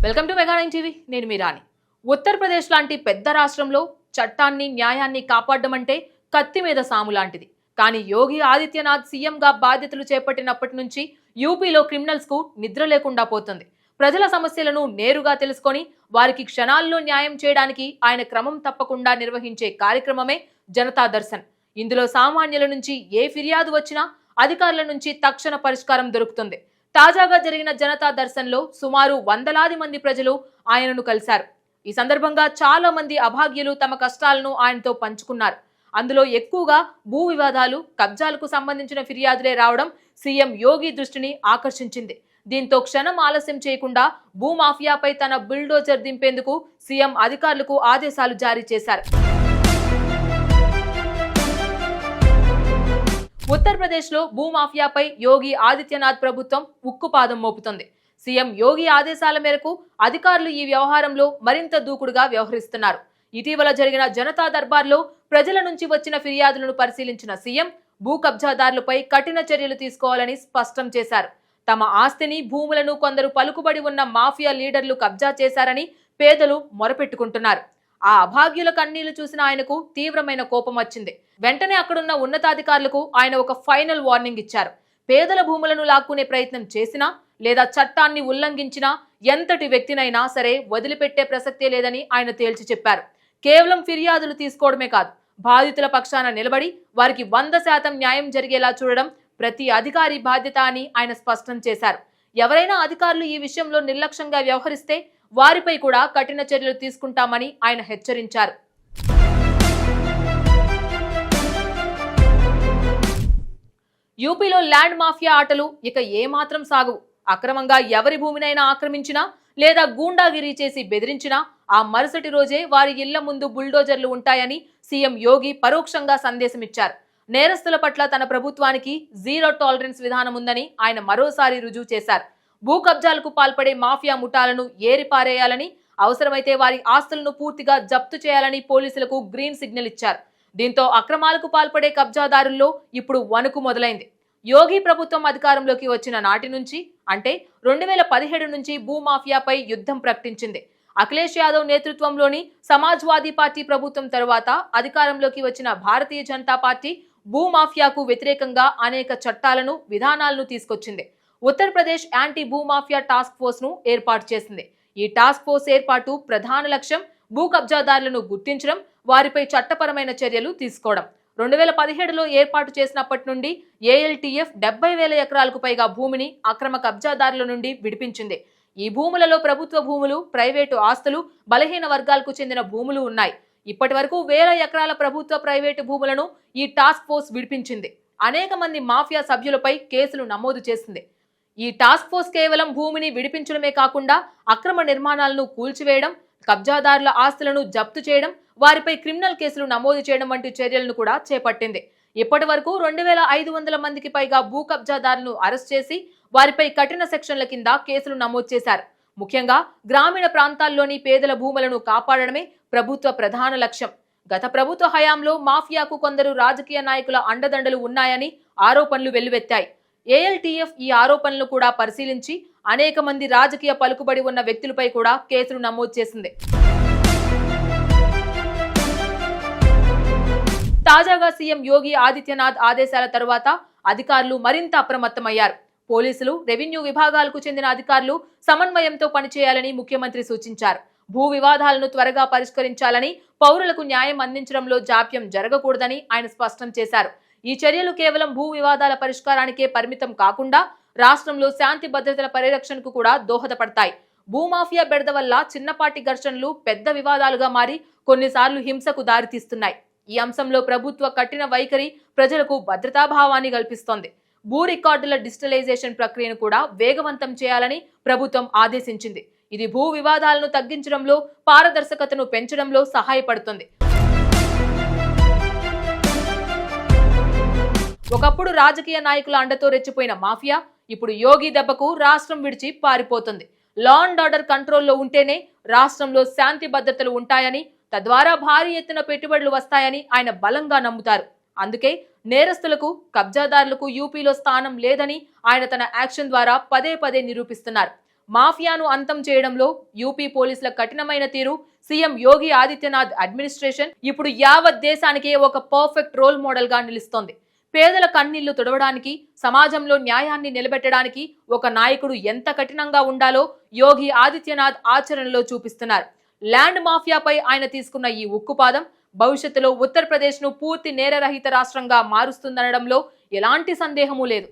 Welcome to మెగా9 TV. నేను మీ రాణి. ఉత్తరప్రదేశ్ లాంటి పెద్ద రాష్ట్రంలో చట్టాన్ని న్యాయాన్ని కాపాడడం అంటే కత్తి మీద సాము లాంటిది. కానీ యోగి ఆదిత్యనాథ్ సీఎంగా బాధ్యతలు చేపట్టినప్పటి నుంచి యూపీలో క్రిమినల్స్ కు నిద్ర లేకుండా పోతుంది. ప్రజల సమస్యలను నేరుగా తెలుసుకొని వారికి క్షణాల్లో న్యాయం చేయడానికి ఆయన క్రమం తప్పకుండా నిర్వహించే కార్యక్రమమే జనతా దర్శన్. ఇందులో సామాన్యుల నుంచి ఏ ఫిర్యాదు వచ్చినా అధికారుల నుంచి తక్షణ పరిష్కారం దొరుకుతుంది. తాజాగా జరిగిన జనతా దర్శన్ లో సుమారు వందలాది మంది ప్రజలు ఆయనను కలిశారు. ఈ సందర్భంగా చాలా మంది అభాగ్యులు తమ కష్టాలను ఆయనతో పంచుకున్నారు. అందులో ఎక్కువగా భూ వివాదాలు, కబ్జాలకు సంబంధించిన ఫిర్యాదులే రావడం సీఎం యోగి దృష్టిని ఆకర్షించింది. దీంతో క్షణం ఆలస్యం చేయకుండా భూమాఫియాపై తన బుల్డోజర్ దింపేందుకు సీఎం అధికారులకు ఆదేశాలు జారీ చేశారు. ఉత్తరప్రదేశ్ లో భూమాఫియాపై యోగి ఆదిత్యనాథ్ ప్రభుత్వం ఉక్కుపాదం మోపుతుంది. సీఎం యోగి ఆదేశాల మేరకు అధికారులు ఈ వ్యవహారంలో మరింత దూకుడుగా వ్యవహరిస్తున్నారు. ఇటీవల జరిగిన జనతా దర్బార్లో ప్రజల నుంచి వచ్చిన ఫిర్యాదులను పరిశీలించిన సీఎం భూ కబ్జాదారులపై కఠిన చర్యలు తీసుకోవాలని స్పష్టం చేశారు. తమ ఆస్తిని, భూములను కొందరు పలుకుబడి ఉన్న మాఫియా లీడర్లు కబ్జా చేశారని పేదలు మొరపెట్టుకుంటున్నారు. ఆ అభాగ్యుల కన్నీళ్లు చూసిన ఆయనకు తీవ్రమైన కోపం వచ్చింది. వెంటనే అక్కడున్న ఉన్నతాధికారులకు ఆయన ఒక ఫైనల్ వార్నింగ్ ఇచ్చారు. పేదల భూములను లాక్కునే ప్రయత్నం చేసినా లేదా చట్టాన్ని ఉల్లంఘించినా ఎంతటి వ్యక్తినైనా సరే వదిలిపెట్టే ప్రసక్తే లేదని ఆయన తేల్చి చెప్పారు. కేవలం ఫిర్యాదులు తీసుకోవడమే కాదు, బాధితుల పక్షాన నిలబడి వారికి 100% న్యాయం జరిగేలా చూడడం ప్రతి అధికారి బాధ్యత అని ఆయన స్పష్టం చేశారు. ఎవరైనా అధికారులు ఈ విషయంలో నిర్లక్ష్యంగా వ్యవహరిస్తే వారిపై కూడా కఠిన చర్యలు తీసుకుంటామని ఆయన హెచ్చరించారు. యూపీలో ల్యాండ్ మాఫియా ఆటలు ఇక ఏమాత్రం సాగవు. అక్రమంగా ఎవరి భూమినైనా ఆక్రమించినా లేదా గూండాగిరీ చేసి బెదిరించినా ఆ మరుసటి రోజే వారి ఇళ్ల ముందు బుల్డోజర్లు ఉంటాయని సీఎం యోగి పరోక్షంగా సందేశమిచ్చారు. నేరస్తుల పట్ల తన ప్రభుత్వానికి జీరో టాలరెన్స్ విధానం ఉందని ఆయన మరోసారి రుజువు చేశారు. భూ కబ్జాలకు పాల్పడే మాఫియా ముఠాలను ఏరిపారేయాలని, అవసరమైతే వారి ఆస్తులను పూర్తిగా జప్తు చేయాలని పోలీసులకు గ్రీన్ సిగ్నల్ ఇచ్చారు. దీంతో అక్రమాలకు పాల్పడే కబ్జాదారుల్లో ఇప్పుడు వణుకు మొదలైంది. యోగి ప్రభుత్వం అధికారంలోకి వచ్చిన నాటి నుంచి అంటే 2017 నుంచి భూమాఫియాపై యుద్ధం ప్రకటించింది. అఖిలేష్ యాదవ్ నేతృత్వంలోని సమాజ్వాదీ పార్టీ ప్రభుత్వం తరువాత అధికారంలోకి వచ్చిన భారతీయ జనతా పార్టీ భూమాఫియాకు వ్యతిరేకంగా అనేక చట్టాలను, విధానాలను తీసుకొచ్చింది. ఉత్తరప్రదేశ్ యాంటీ భూమాఫియా టాస్క్ ఫోర్స్ ను ఏర్పాటు చేసింది. ఈ టాస్క్ ఫోర్స్ ఏర్పాటు ప్రధాన లక్ష్యం భూ కబ్జాదారులను గుర్తించడం, వారిపై చట్టపరమైన చర్యలు తీసుకోవడం. 2017లో ఏర్పాటు చేసినప్పటి నుండి ఏఎల్టీఎఫ్ 70,000 ఎకరాలకు పైగా భూమిని అక్రమ కబ్జాదారుల నుండి విడిపించింది. ఈ భూములలో ప్రభుత్వ భూములు, ప్రైవేటు ఆస్తులు, బలహీన వర్గాలకు చెందిన భూములు ఉన్నాయి. ఇప్పటి వరకు 1000 ఎకరాల ప్రభుత్వ, ప్రైవేటు భూములను ఈ టాస్క్ ఫోర్స్ విడిపించింది. అనేక మంది మాఫియా సభ్యులపై కేసులు నమోదు చేసింది. ఈ టాస్క్ ఫోర్స్ కేవలం భూమిని విడిపించడమే కాకుండా అక్రమ నిర్మాణాలను కూల్చివేయడం, కబ్జాదారుల ఆస్తులను జప్తు చేయడం, వారిపై క్రిమినల్ కేసులు నమోదు చేయడం వంటి చర్యలను కూడా చేపట్టింది. ఇప్పటి వరకు 2500 మందికి పైగా భూ కబ్జాదారులను అరెస్ట్ చేసి వారిపై కఠిన సెక్షన్ల కింద కేసులు నమోదు చేశారు. ముఖ్యంగా గ్రామీణ ప్రాంతాల్లోని పేదల భూములను కాపాడడమే ప్రభుత్వ ప్రధాన లక్ష్యం. గత ప్రభుత్వ హయాంలో మాఫియాకు కొందరు రాజకీయ నాయకుల అండదండలు ఉన్నాయని ఆరోపణలు వెల్లువెత్తాయి. ఏఎల్టీఎఫ్ ఈ ఆరోపణలను కూడా పరిశీలించి అనేక మంది రాజకీయ పలుకుబడి ఉన్న వ్యక్తులపై కూడా కేసులు నమోదు చేసింది. తాజాగా సీఎం యోగి ఆదిత్యనాథ్ ఆదేశాల తరువాత అధికారులు మరింత అప్రమత్తమయ్యారు. పోలీసులు, రెవెన్యూ విభాగాలకు చెందిన అధికారులు సమన్వయంతో పనిచేయాలని ముఖ్యమంత్రి సూచించారు. భూ వివాదాలను త్వరగా పరిష్కరించాలని, పౌరులకు న్యాయం అందించడంలో జాప్యం జరగకూడదని ఆయన స్పష్టం చేశారు. ఈ చర్యలు కేవలం భూ వివాదాల పరిష్కారానికే పరిమితం కాకుండా రాష్ట్రంలో శాంతి భద్రతల పరిరక్షణకు కూడా దోహదపడతాయి. భూమాఫియా బెడద వల్ల చిన్నపాటి ఘర్షణలు పెద్ద వివాదాలుగా మారి కొన్నిసార్లు హింసకు దారితీస్తున్నాయి. ఈ అంశంలో ప్రభుత్వ కఠిన వైఖరి ప్రజలకు భద్రతాభావాన్ని కల్పిస్తోంది. భూ రికార్డుల డిజిటలైజేషన్ ప్రక్రియను కూడా వేగవంతం చేయాలని ప్రభుత్వం ఆదేశించింది. ఇది భూ వివాదాలను తగ్గించడంలో, పారదర్శకతను పెంచడంలో సహాయపడుతుంది. ఒకప్పుడు రాజకీయ నాయకుల అండతో రెచ్చిపోయిన మాఫియా ఇప్పుడు యోగి దెబ్బకు రాష్ట్రం విడిచి పారిపోతుంది. లా అండ్ ఆర్డర్ కంట్రోల్లో ఉంటేనే రాష్ట్రంలో శాంతి భద్రతలు ఉంటాయని, తద్వారా భారీ ఎత్తున పెట్టుబడులు వస్తాయని ఆయన బలంగా నమ్ముతారు. అందుకే నేరస్తులకు, కబ్జాదారులకు యూపీలో స్థానం లేదని ఆయన తన యాక్షన్ ద్వారా పదే పదే నిరూపిస్తున్నారు. మాఫియాను అంతం చేయడంలో యూపీ పోలీసుల కఠినమైన తీరు, సీఎం యోగి ఆదిత్యనాథ్ అడ్మినిస్ట్రేషన్ ఇప్పుడు యావత్ దేశానికే ఒక పర్ఫెక్ట్ రోల్ మోడల్ గా నిలుస్తోంది. పేదల కన్నీళ్లు తుడవడానికి, సమాజంలో న్యాయాన్ని నిలబెట్టడానికి ఒక నాయకుడు ఎంత కఠినంగా ఉండాలో యోగి ఆదిత్యనాథ్ ఆచరణలో చూపిస్తున్నారు. ల్యాండ్ మాఫియాపై ఆయన తీసుకున్న ఈ ఉక్కుపాదం భవిష్యత్తులో ఉత్తరప్రదేశ్ ను పూర్తి నేరరహిత రాష్ట్రంగా మారుస్తుందనడంలో ఎలాంటి సందేహమూ లేదు.